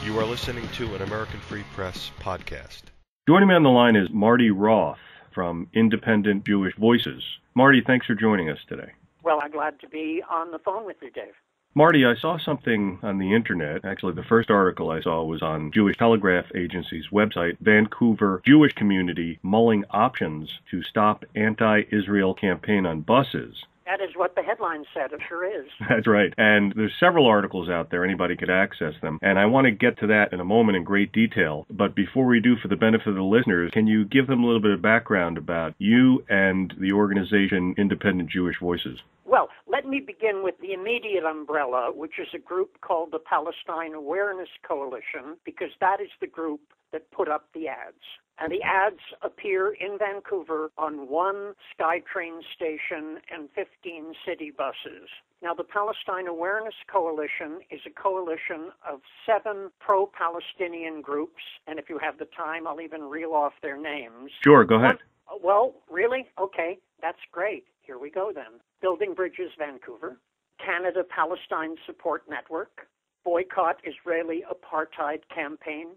You are listening to an American Free Press podcast. Joining me on the line is Marty Roth from Independent Jewish Voices. Marty, thanks for joining us today. Well, I'm glad to be on the phone with you, Dave. Marty, I saw something on the internet. Actually, the first article I saw was on Jewish Telegraph Agency's website, Vancouver Jewish Community Mulling Options to Stop Anti-Israel Campaign on Buses. That is what the headline said. It sure is. That's right. And there's several articles out there. Anybody could access them. And I want to get to that in a moment in great detail. But before we do, for the benefit of the listeners, can you give them a little bit of background about you and the organization Independent Jewish Voices? Well, let me begin with the immediate umbrella, which is a group called the Palestine Awareness Coalition, because that is the group that put up the ads. And the ads appear in Vancouver on one SkyTrain station and 15 city buses. Now, the Palestine Awareness Coalition is a coalition of 7 pro-Palestinian groups, and if you have the time, I'll even reel off their names. Sure, go ahead. Well, really? Okay, that's great. Here we go then. Building Bridges Vancouver, Canada Palestine Support Network, Boycott Israeli Apartheid Campaign,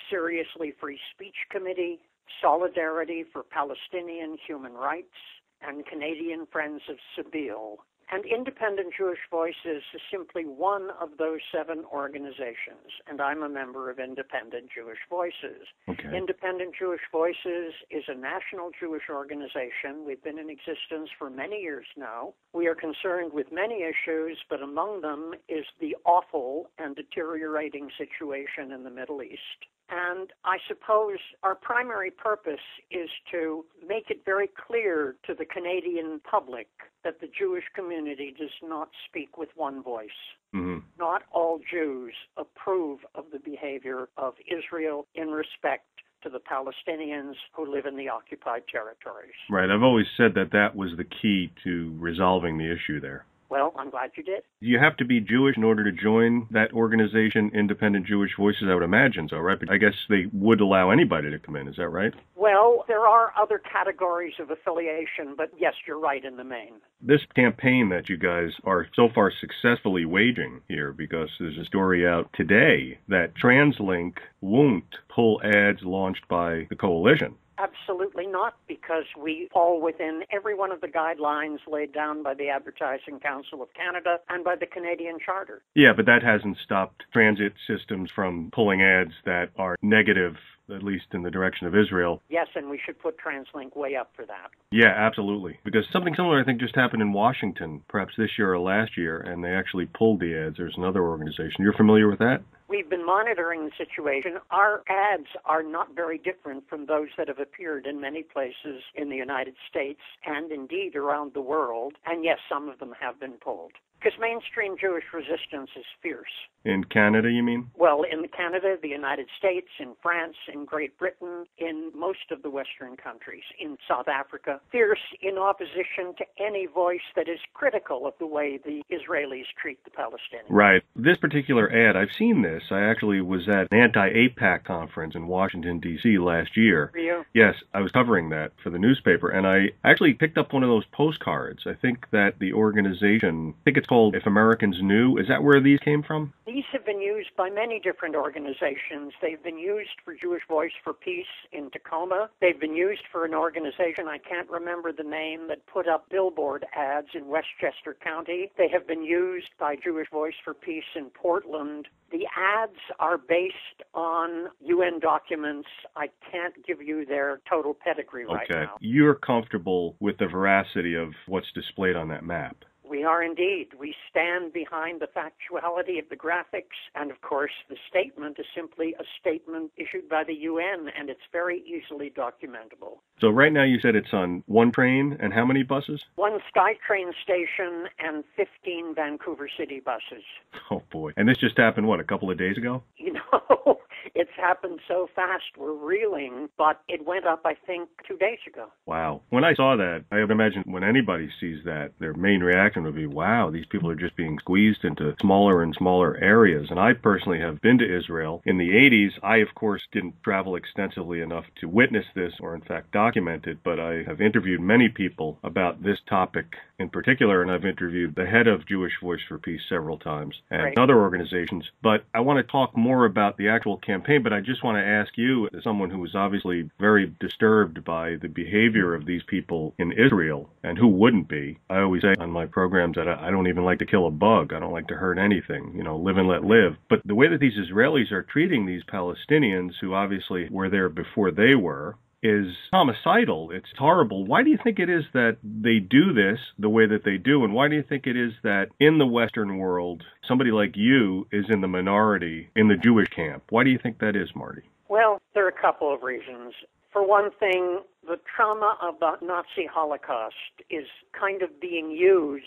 Seriously Free Speech Committee, Solidarity for Palestinian Human Rights, and Canadian Friends of Sabeel. And Independent Jewish Voices is simply one of those 7 organizations, and I'm a member of Independent Jewish Voices. Okay. Independent Jewish Voices is a national Jewish organization. We've been in existence for many years now. We are concerned with many issues, but among them is the awful and deteriorating situation in the Middle East. And I suppose our primary purpose is to make it very clear to the Canadian public that the Jewish community does not speak with one voice. Mm-hmm. Not all Jews approve of the behavior of Israel in respect to the Palestinians who live in the occupied territories. Right. I've always said that that was the key to resolving the issue there. Well, I'm glad you did. You have to be Jewish in order to join that organization, Independent Jewish Voices, I would imagine so, right? But I guess they would allow anybody to come in, is that right? Well, there are other categories of affiliation, but yes, you're right in the main. This campaign that you guys are so far successfully waging here, because there's a story out today that TransLink won't pull ads launched by the coalition. Absolutely not, because we fall within every one of the guidelines laid down by the Advertising Council of Canada and by the Canadian Charter. Yeah, but that hasn't stopped transit systems from pulling ads that are negative, at least in the direction of Israel. Yes, and we should put TransLink way up for that. Yeah, absolutely. Because something similar, I think, just happened in Washington, perhaps this year or last year, and they actually pulled the ads. There's another organization. You're familiar with that? We've been monitoring the situation. Our ads are not very different from those that have appeared in many places in the United States and indeed around the world. And yes, some of them have been pulled. Because mainstream Jewish resistance is fierce. In Canada, you mean? Well, in Canada, the United States, in France, in Great Britain, in most of the Western countries, in South Africa, fierce in opposition to any voice that is critical of the way the Israelis treat the Palestinians. Right. This particular ad, I've seen this. I actually was at an anti-APAC conference in Washington, D.C. last year. Were you? Yes, I was covering that for the newspaper, and I actually picked up one of those postcards. I think that the organization, I think it's called If Americans Knew. Is that where these came from? These have been used by many different organizations. They've been used for Jewish Voice for Peace in Tacoma. They've been used for an organization, I can't remember the name, that put up billboard ads in Westchester County. They have been used by Jewish Voice for Peace in Portland. The ads are based on UN documents. I can't give you their total pedigree right now. You're comfortable with the veracity of what's displayed on that map? We are indeed. We stand behind the factuality of the graphics, and of course the statement is simply a statement issued by the UN, and it's very easily documentable. So right now you said it's on one train, and how many buses? One SkyTrain station and 15 Vancouver City buses. Oh boy. And this just happened, what, a couple of days ago? You know, It's happened so fast, we're reeling, but it went up, I think, 2 days ago. Wow. When I saw that, I would imagine when anybody sees that, their main reaction would be, wow, these people are just being squeezed into smaller and smaller areas. And I personally have been to Israel. In the 80s, I, of course, didn't travel extensively enough to witness this or, in fact, document it, but I have interviewed many people about this topic in particular, and I've interviewed the head of Jewish Voice for Peace several times and other organizations. But I want to talk more about the actual campaign, but I just want to ask you, as someone who is obviously very disturbed by the behavior of these people in Israel, and who wouldn't be. I always say on my programs that I don't even like to kill a bug. I don't like to hurt anything, live and let live. But the way that these Israelis are treating these Palestinians, who obviously were there before they were, is homicidal. It's horrible. Why do you think it is that they do this the way that they do? And why do you think it is that in the Western world, somebody like you is in the minority in the Jewish camp? Why do you think that is, Marty? Well, there are a couple of reasons. For one thing, the trauma of the Nazi Holocaust is kind of being used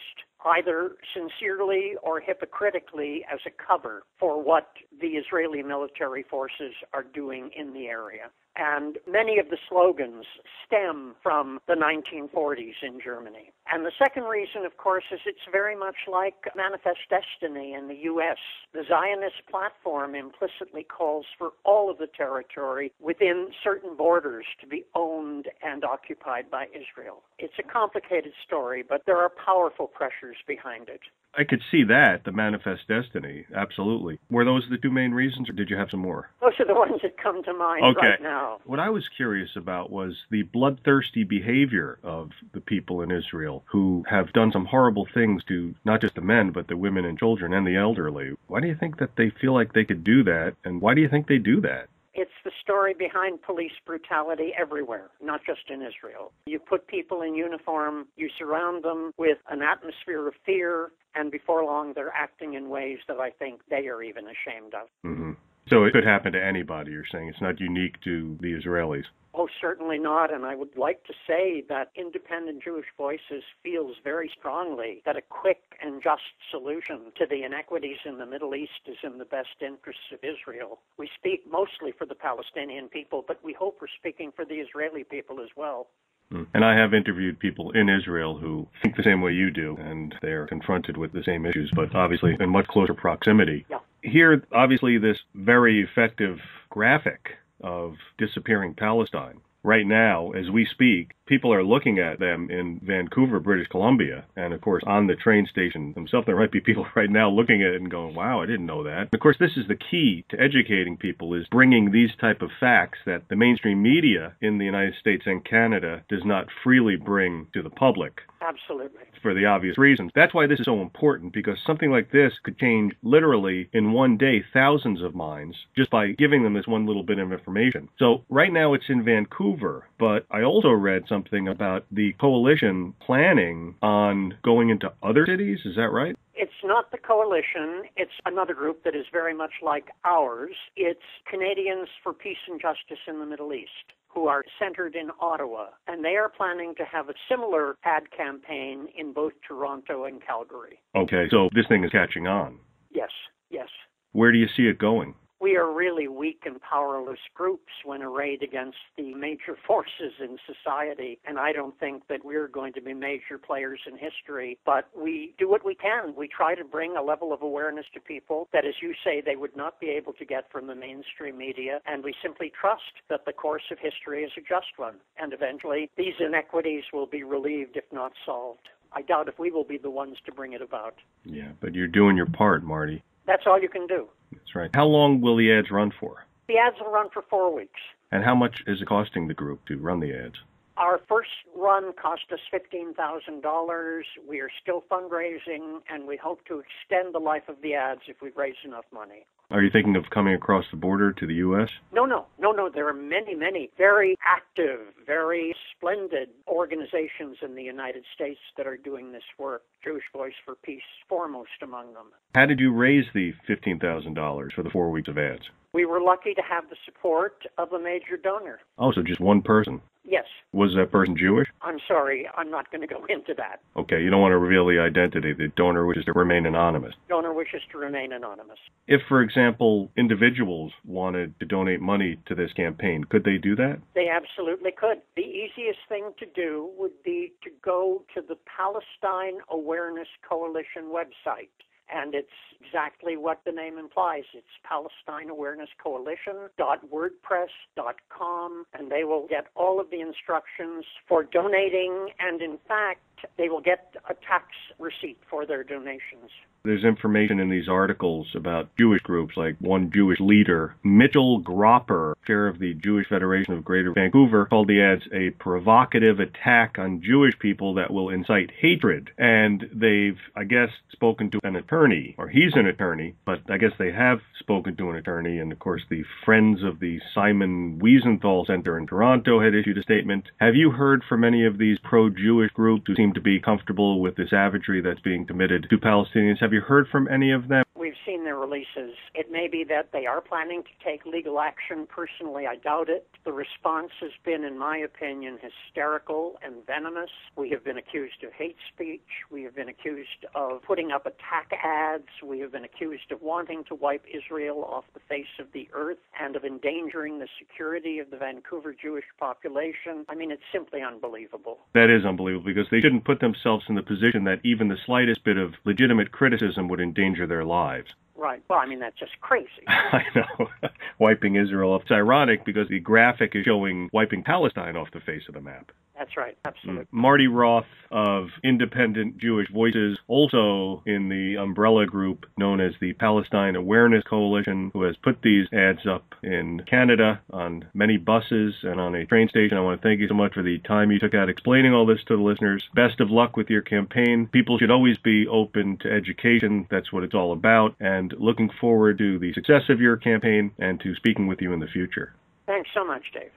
either sincerely or hypocritically as a cover for what the Israeli military forces are doing in the area. And many of the slogans stem from the 1940s in Germany. And the second reason, of course, is it's very much like Manifest Destiny in the U.S. The Zionist platform implicitly calls for all of the territory within certain borders to be owned and occupied by Israel. It's a complicated story, but there are powerful pressures behind it. I could see that, the Manifest Destiny, absolutely. Were those the two main reasons, or did you have some more? Those are the ones that come to mind right now. What I was curious about was the bloodthirsty behavior of the people in Israel who have done some horrible things to not just the men, but the women and children and the elderly. Why do you think that they feel like they could do that, and why do you think they do that? It's the story behind police brutality everywhere, not just in Israel. You put people in uniform, you surround them with an atmosphere of fear, and before long they're acting in ways that I think they are even ashamed of. Mm-hmm. So it could happen to anybody, you're saying? It's not unique to the Israelis? Oh, certainly not. And I would like to say that Independent Jewish Voices feels very strongly that a quick and just solution to the inequities in the Middle East is in the best interests of Israel. We speak mostly for the Palestinian people, but we hope we're speaking for the Israeli people as well. And I have interviewed people in Israel who think the same way you do, and they're confronted with the same issues, but obviously in much closer proximity. Yeah. Here, obviously, this very effective graphic of disappearing Palestine. Right now, as we speak, people are looking at them in Vancouver, British Columbia, and of course on the train station themselves. There might be people right now looking at it and going, wow, I didn't know that. And of course, this is the key to educating people, is bringing these type of facts that the mainstream media in the United States and Canada does not freely bring to the public. Absolutely. For the obvious reasons. That's why this is so important, because something like this could change literally in one day thousands of minds just by giving them this one little bit of information. So right now it's in Vancouver, but I also read something about the coalition planning on going into other cities. Is that right? It's not the coalition. It's another group that is very much like ours. It's Canadians for Peace and Justice in the Middle East, who are centered in Ottawa, and they are planning to have a similar ad campaign in both Toronto and Calgary. Okay, so this thing is catching on. Yes, yes. Where do you see it going? We are really weak and powerless groups when arrayed against the major forces in society, and I don't think that we're going to be major players in history, but we do what we can. We try to bring a level of awareness to people that, as you say, they would not be able to get from the mainstream media, and we simply trust that the course of history is a just one, and eventually these inequities will be relieved if not solved. I doubt if we will be the ones to bring it about. Yeah, but you're doing your part, Marty. That's all you can do. That's right. How long will the ads run for? The ads will run for 4 weeks. And how much is it costing the group to run the ads? Our first run cost us $15,000. We are still fundraising, and we hope to extend the life of the ads if we raise enough money. Are you thinking of coming across the border to the U.S.? No. There are many very active, very splendid organizations in the United States that are doing this work. Jewish Voice for Peace, foremost among them. How did you raise the $15,000 for the 4 weeks of ads? We were lucky to have the support of a major donor. Oh, so just one person? Yes. Was that person Jewish? I'm sorry, I'm not going to go into that. Okay, you don't want to reveal the identity. The donor wishes to remain anonymous. Donor wishes to remain anonymous. If, for example, individuals wanted to donate money to this campaign, could they do that? They absolutely could. The easiest thing to do would be to go to the Palestine Awareness Coalition website. And it's exactly what the name implies. It's Palestine Awareness Coalition.wordpress.com, and they will get all of the instructions for donating, and in fact, they will get a tax receipt for their donations. There's information in these articles about Jewish groups, like one Jewish leader, Mitchell Gropper, chair of the Jewish Federation of Greater Vancouver, called the ads a provocative attack on Jewish people that will incite hatred. And they've, I guess, spoken to an attorney, or he's an attorney, but I guess they have spoken to an attorney. And of course, the Friends of the Simon Wiesenthal Center in Toronto had issued a statement. Have you heard from any of these pro-Jewish groups who seem to be comfortable with the savagery that's being committed to Palestinians? Have you heard from any of them? We've seen their releases. It may be that they are planning to take legal action. Personally, I doubt it. The response has been, in my opinion, hysterical and venomous. We have been accused of hate speech. We have been accused of putting up attack ads. We have been accused of wanting to wipe Israel off the face of the earth and of endangering the security of the Vancouver Jewish population. I mean, it's simply unbelievable. That is unbelievable, because they shouldn't put themselves in the position that even the slightest bit of legitimate criticism would endanger their lives. Right. Well, I mean, that's just crazy. I know. Wiping Israel off. It's ironic because the graphic is showing wiping Palestine off the face of the map. That's right. Absolutely. Marty Roth of Independent Jewish Voices, also in the umbrella group known as the Palestine Awareness Coalition, who has put these ads up in Canada on many buses and on a train station. I want to thank you so much for the time you took out explaining all this to the listeners. Best of luck with your campaign. People should always be open to education. That's what it's all about. And looking forward to the success of your campaign and to speaking with you in the future. Thanks so much, Dave.